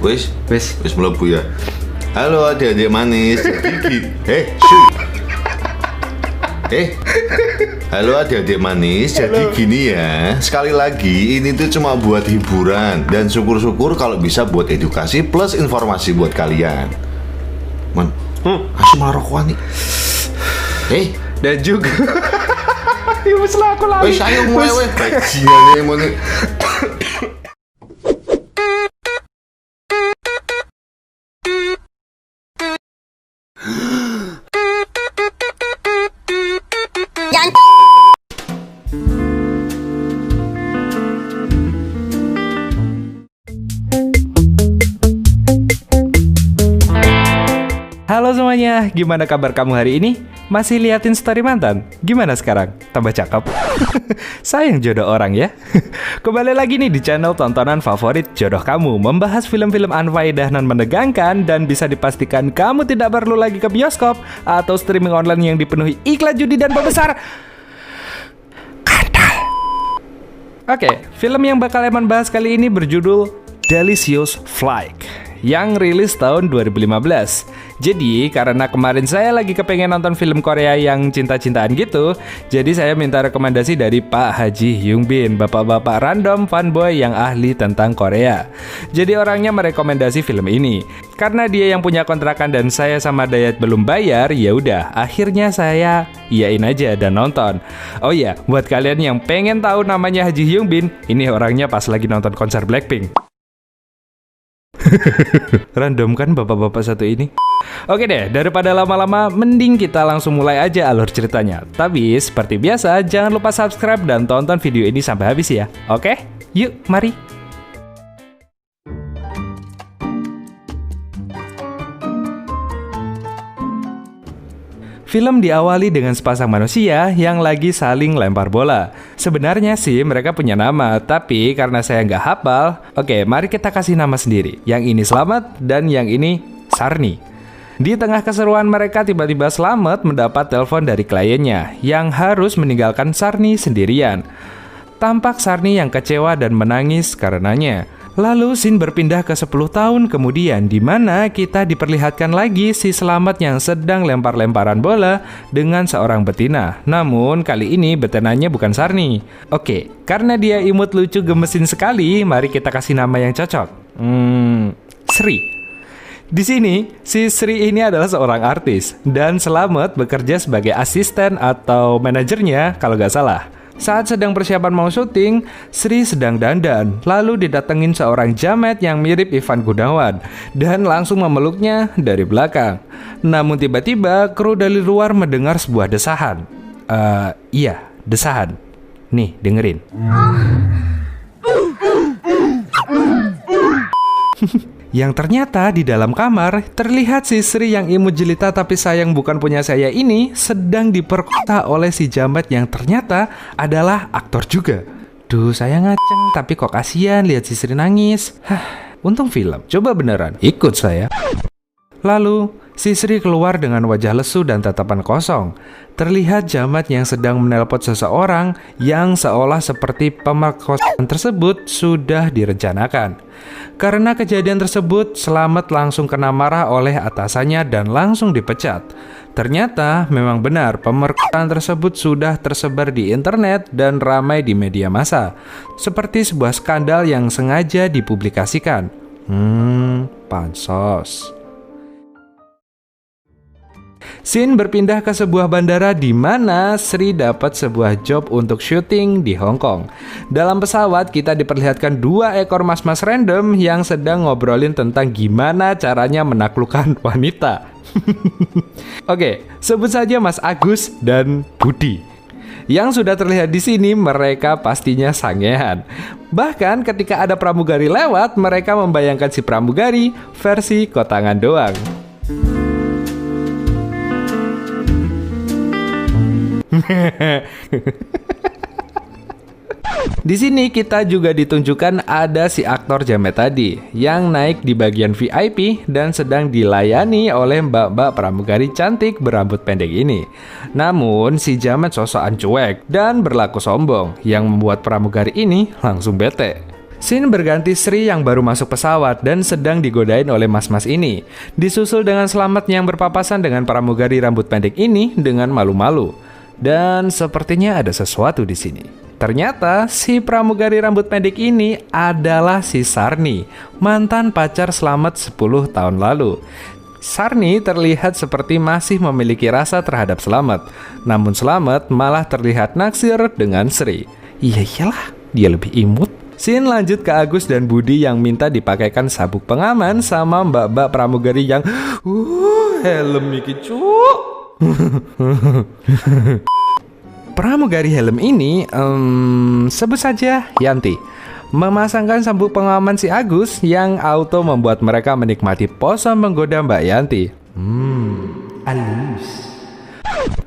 Wis mlebu ya. Halo adik-adik manis. Halo adik-adik manis. Jadi gini ya, sekali lagi ini tuh cuma buat hiburan dan syukur-syukur kalau bisa buat edukasi plus informasi buat kalian. Man, asam marokoan nih. Dan juga ya wis lah aku lali. Wis ayo mulai bajingan ngene. Halo semuanya, gimana kabar kamu hari ini? Masih liatin story mantan? Gimana sekarang? Tambah cakep? Sayang jodoh orang ya. Kembali lagi nih di channel tontonan favorit jodoh kamu, membahas film-film unfaedah dan menegangkan, dan bisa dipastikan kamu tidak perlu lagi ke bioskop atau streaming online yang dipenuhi iklan judi dan pembesar. Kantal. Oke, film yang bakal Eman bahas kali ini berjudul Delicious Flight yang rilis tahun 2015. Jadi karena kemarin saya lagi kepengen nonton film Korea yang cinta-cintaan gitu, jadi saya minta rekomendasi dari Pak Haji Hyung Bin, bapak-bapak random fanboy yang ahli tentang Korea. Jadi orangnya merekomendasi film ini. Karena dia yang punya kontrakan dan saya sama Dayat belum bayar, ya udah, akhirnya saya iyain aja dan nonton. Oh iya, buat kalian yang pengen tahu namanya Haji Hyung Bin, ini orangnya pas lagi nonton konser Blackpink. Random kan bapak-bapak satu ini. Oke deh, daripada lama-lama, mending kita langsung mulai aja alur ceritanya. Tapi seperti biasa, jangan lupa subscribe dan tonton video ini sampai habis ya. Oke? Yuk, mari. Film diawali dengan sepasang manusia yang lagi saling lempar bola. Sebenarnya sih mereka punya nama, tapi karena saya nggak hafal, oke, mari kita kasih nama sendiri. Yang ini Slamet dan yang ini Sarni. Di tengah keseruan mereka, tiba-tiba Slamet mendapat telepon dari kliennya yang harus meninggalkan Sarni sendirian. Tampak Sarni yang kecewa dan menangis karenanya. Lalu scene berpindah ke 10 tahun kemudian, di mana kita diperlihatkan lagi si Slamet yang sedang lempar-lemparan bola dengan seorang betina. Namun kali ini betinanya bukan Sarni. Oke, karena dia imut, lucu, gemesin sekali, mari kita kasih nama yang cocok. Sri. Di sini, si Sri ini adalah seorang artis dan Slamet bekerja sebagai asisten atau manajernya kalau nggak salah. Saat sedang persiapan mau syuting, Sri sedang dandan, lalu didatengin seorang jamet yang mirip Ivan Gunawan dan langsung memeluknya dari belakang. Namun tiba-tiba kru dari luar mendengar sebuah desahan. Iya, desahan. Nih, dengerin. Yang ternyata di dalam kamar terlihat si Sri yang imut jelita tapi sayang bukan punya saya ini sedang diperkosa oleh si jamet yang ternyata adalah aktor juga. Duh, saya ngaceng tapi kok kasihan lihat si Sri nangis. Untung film, coba beneran ikut saya. Lalu si Sri keluar dengan wajah lesu dan tatapan kosong. Terlihat jamet yang sedang menelpon seseorang yang seolah seperti pemerkosaan tersebut sudah direncanakan. Karena kejadian tersebut, Slamet langsung kena marah oleh atasannya dan langsung dipecat. Ternyata memang benar pemerkosaan tersebut sudah tersebar di internet dan ramai di media massa. Seperti sebuah skandal yang sengaja dipublikasikan. Pansos. Scene berpindah ke sebuah bandara di mana Sri dapat sebuah job untuk syuting di Hong Kong. Dalam pesawat kita diperlihatkan 2 ekor mas-mas random yang sedang ngobrolin tentang gimana caranya menaklukkan wanita. Oke, sebut saja Mas Agus dan Budi. Yang sudah terlihat di sini mereka pastinya sangean. Bahkan ketika ada pramugari lewat, mereka membayangkan si pramugari versi kotangan doang. Di sini kita juga ditunjukkan ada si aktor jamet tadi yang naik di bagian VIP dan sedang dilayani oleh mbak-mbak pramugari cantik berambut pendek ini. Namun si jamet sosokan cuek dan berlaku sombong yang membuat pramugari ini langsung bete. Scene berganti Sri yang baru masuk pesawat dan sedang digodain oleh mas-mas ini. Disusul dengan Slamet yang berpapasan dengan pramugari rambut pendek ini dengan malu-malu. Dan sepertinya ada sesuatu di sini. Ternyata si pramugari rambut pendek ini adalah si Sarni, mantan pacar Slamet 10 tahun lalu. Sarni terlihat seperti masih memiliki rasa terhadap Slamet, namun Slamet malah terlihat naksir dengan Sri. Iya iyalah, dia lebih imut. Scene lanjut ke Agus dan Budi yang minta dipakaikan sabuk pengaman sama mbak-mbak pramugari yang helm iki cuk. Pramugari helm ini sebut saja Yanti memasangkan sabuk pengaman si Agus yang auto membuat mereka menikmati pose menggoda Mbak Yanti. Halus.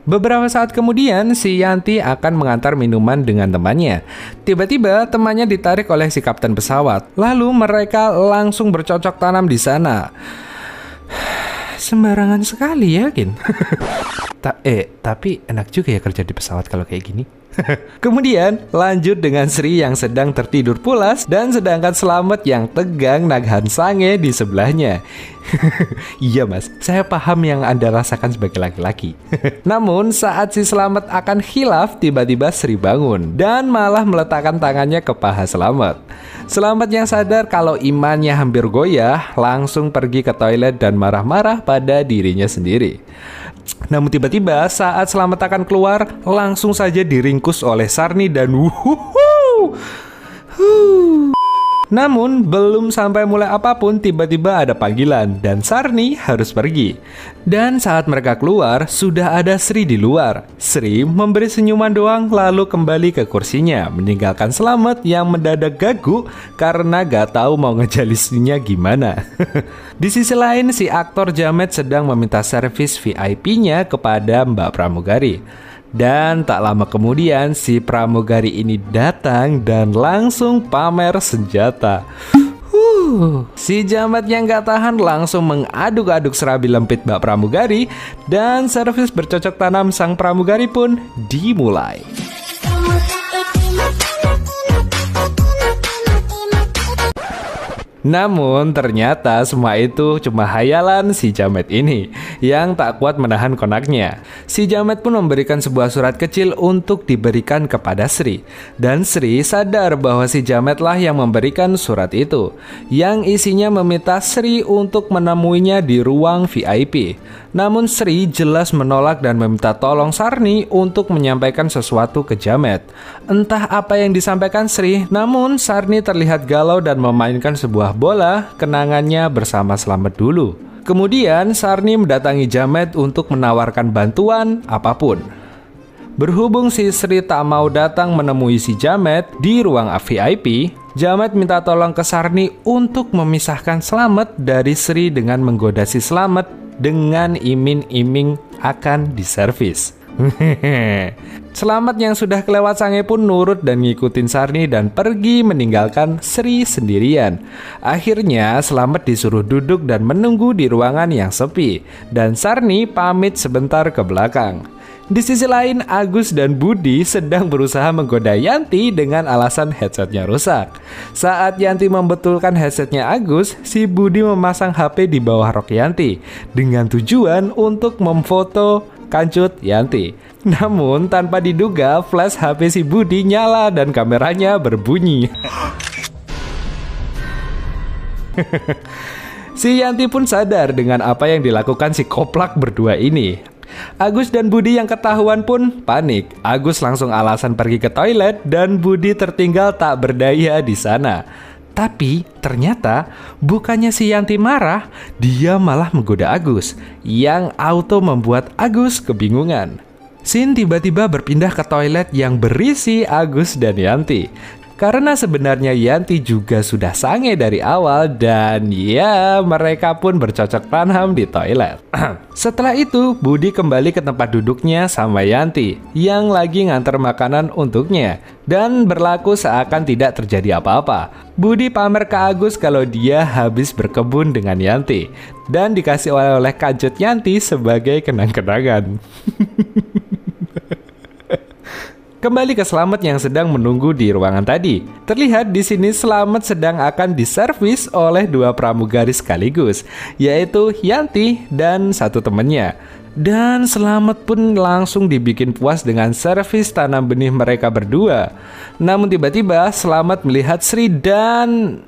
Beberapa saat kemudian, si Yanti akan mengantar minuman dengan temannya. Tiba-tiba, temannya ditarik oleh si kapten pesawat. Lalu mereka langsung bercocok tanam di sana. Sembarangan sekali ya, Kin. Tapi enak juga ya kerja di pesawat kalau kayak gini. Kemudian lanjut dengan Sri yang sedang tertidur pulas dan sedangkan Slamet yang tegang naghan sange di sebelahnya. Iya mas, saya paham yang Anda rasakan sebagai laki-laki. Namun saat si Slamet akan khilaf, tiba-tiba Sri bangun dan malah meletakkan tangannya ke paha Slamet. Slamet yang sadar kalau imannya hampir goyah langsung pergi ke toilet dan marah-marah pada dirinya sendiri. Namun tiba-tiba saat Slamet akan keluar, langsung saja diringkus oleh Sarni dan Namun belum sampai mulai apapun, tiba-tiba ada panggilan dan Sarni harus pergi. Dan saat mereka keluar, sudah ada Sri di luar. Sri memberi senyuman doang lalu kembali ke kursinya, meninggalkan Slamet yang mendadak gagu karena gak tahu mau ngejalisinya gimana. Di sisi lain, si aktor Jamet sedang meminta servis VIP-nya kepada Mbak Pramugari. Dan tak lama kemudian si pramugari ini datang dan langsung pamer senjata. Si Jamet yang gak tahan langsung mengaduk-aduk serabi lempit Mbak Pramugari dan servis bercocok tanam sang pramugari pun dimulai. Namun ternyata semua itu cuma hayalan si Jamet ini yang tak kuat menahan konaknya. Si Jamet pun memberikan sebuah surat kecil untuk diberikan kepada Sri. Dan Sri sadar bahwa si Jametlah yang memberikan surat itu, yang isinya meminta Sri untuk menemuinya di ruang VIP. Namun Sri jelas menolak dan meminta tolong Sarni untuk menyampaikan sesuatu ke Jamet. Entah apa yang disampaikan Sri, namun Sarni terlihat galau dan memainkan sebuah bola kenangannya bersama Slamet dulu. Kemudian Sarni mendatangi Jamet untuk menawarkan bantuan apapun. Berhubung si Sri tak mau datang menemui si Jamet di ruang VIP, Jamet minta tolong ke Sarni untuk memisahkan Slamet dari Sri dengan menggoda si Slamet dengan iming-iming akan diservis. Slamet yang sudah kelewat sange pun nurut dan ngikutin Sarni dan pergi meninggalkan Sri sendirian. Akhirnya Slamet disuruh duduk dan menunggu di ruangan yang sepi, dan Sarni pamit sebentar ke belakang. Di sisi lain, Agus dan Budi sedang berusaha menggoda Yanti dengan alasan headsetnya rusak. Saat Yanti membetulkan headsetnya Agus, si Budi memasang HP di bawah rok Yanti dengan tujuan untuk memfoto kancut Yanti. Namun tanpa diduga, flash HP si Budi nyala dan kameranya berbunyi. Si Yanti pun sadar dengan apa yang dilakukan si koplak berdua ini. Agus dan Budi yang ketahuan pun panik. Agus langsung alasan pergi ke toilet dan Budi tertinggal tak berdaya di sana. Tapi ternyata bukannya si Yanti marah, dia malah menggoda Agus, yang auto membuat Agus kebingungan. Scene tiba-tiba berpindah ke toilet yang berisi Agus dan Yanti. Karena sebenarnya Yanti juga sudah sange dari awal dan ya mereka pun bercocok tanam di toilet. Setelah itu Budi kembali ke tempat duduknya sama Yanti yang lagi nganter makanan untuknya dan berlaku seakan tidak terjadi apa-apa. Budi pamer ke Agus kalau dia habis berkebun dengan Yanti dan dikasih oleh-oleh kancut Yanti sebagai kenang-kenangan. Kembali ke Slamet yang sedang menunggu di ruangan tadi. Terlihat di sini Slamet sedang akan diservis oleh dua pramugari sekaligus, yaitu Yanti dan satu temannya. Dan Slamet pun langsung dibikin puas dengan servis tanam benih mereka berdua. Namun tiba-tiba Slamet melihat Sri dan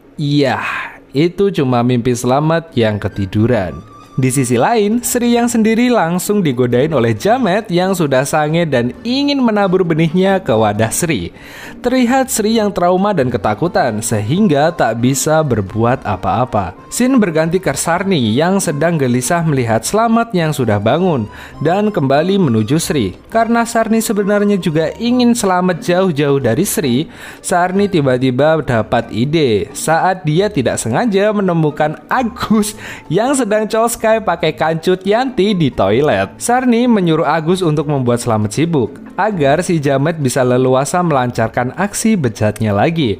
itu cuma mimpi Slamet yang ketiduran. Di sisi lain, Sri yang sendiri langsung digodain oleh Jamet yang sudah sange dan ingin menabur benihnya ke wadah Sri. Terlihat Sri yang trauma dan ketakutan sehingga tak bisa berbuat apa-apa. Scene berganti ke Sarni yang sedang gelisah melihat Slamet yang sudah bangun dan kembali menuju Sri. Karena Sarni sebenarnya juga ingin Slamet jauh-jauh dari Sri, Sarni tiba-tiba dapat ide saat dia tidak sengaja menemukan Agus yang sedang cos pakai kancut Yanti di toilet. Sarni menyuruh Agus untuk membuat Slamet sibuk agar si Jamet bisa leluasa melancarkan aksi bejatnya lagi.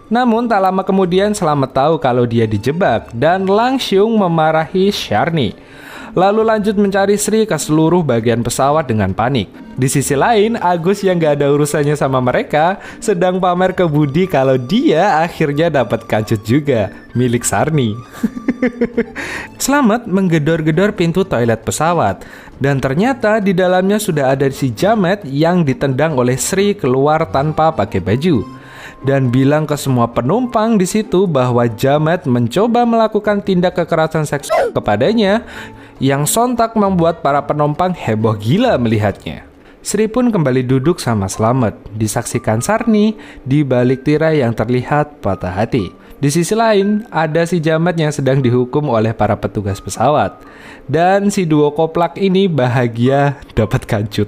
Namun tak lama kemudian Slamet tahu kalau dia dijebak dan langsung memarahi Sarni. Lalu lanjut mencari Sri ke seluruh bagian pesawat dengan panik. Di sisi lain, Agus yang gak ada urusannya sama mereka sedang pamer ke Budi kalau dia akhirnya dapat kancut juga, milik Sarni. Slamet menggedor-gedor pintu toilet pesawat dan ternyata di dalamnya sudah ada si Jamet yang ditendang oleh Sri keluar tanpa pakai baju dan bilang ke semua penumpang di situ bahwa Jamet mencoba melakukan tindak kekerasan seksual kepadanya yang sontak membuat para penumpang heboh gila melihatnya. Sri pun kembali duduk sama Slamet, disaksikan Sarni di balik tirai yang terlihat patah hati. Di sisi lain, ada si Jamet yang sedang dihukum oleh para petugas pesawat. Dan si duo koplak ini bahagia dapat kancut.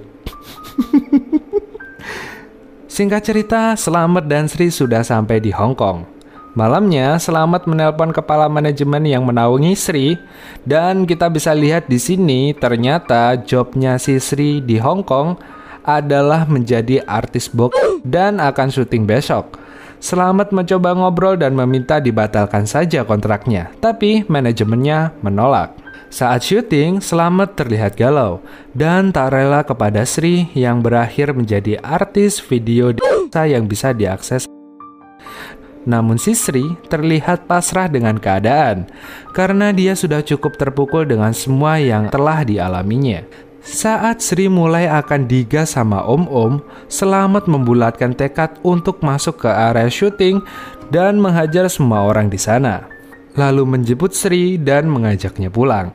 Singkat cerita, Slamet dan Sri sudah sampai di Hong Kong. Malamnya, Slamet menelpon kepala manajemen yang menaungi Sri. Dan kita bisa lihat di sini, ternyata jobnya si Sri di Hong Kong adalah menjadi artis box dan akan syuting besok. Slamet mencoba ngobrol dan meminta dibatalkan saja kontraknya, tapi manajemennya menolak. Saat syuting, Slamet terlihat galau dan tak rela kepada Sri yang berakhir menjadi artis video yang bisa diakses. Namun si Sri terlihat pasrah dengan keadaan karena dia sudah cukup terpukul dengan semua yang telah dialaminya. Saat Sri mulai akan digas sama Om-Om, Slamet membulatkan tekad untuk masuk ke area syuting dan menghajar semua orang di sana. Lalu menjemput Sri dan mengajaknya pulang.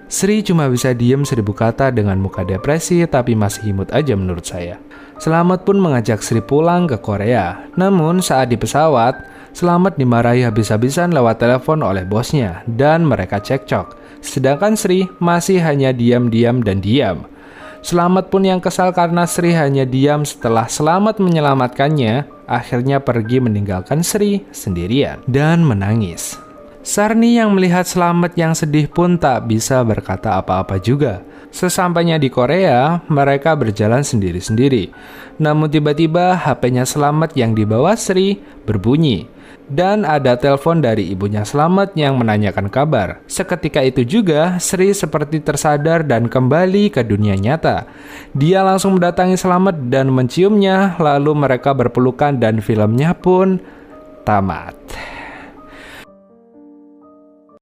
Sri cuma bisa diem 1000 kata dengan muka depresi tapi masih imut aja menurut saya. Slamet pun mengajak Sri pulang ke Korea. Namun saat di pesawat, Slamet dimarahi habis-habisan lewat telepon oleh bosnya dan mereka cekcok. Sedangkan Sri masih hanya diam-diam dan diam. Slamet pun yang kesal karena Sri hanya diam setelah Slamet menyelamatkannya, akhirnya pergi meninggalkan Sri sendirian dan menangis. Sarni yang melihat Slamet yang sedih pun tak bisa berkata apa-apa juga. Sesampainya di Korea, mereka berjalan sendiri-sendiri. Namun tiba-tiba HP-nya Slamet yang dibawa Sri berbunyi. Dan ada telepon dari ibunya Slamet yang menanyakan kabar. Seketika itu juga, Sri seperti tersadar dan kembali ke dunia nyata. Dia langsung mendatangi Slamet dan menciumnya, lalu mereka berpelukan dan filmnya pun tamat.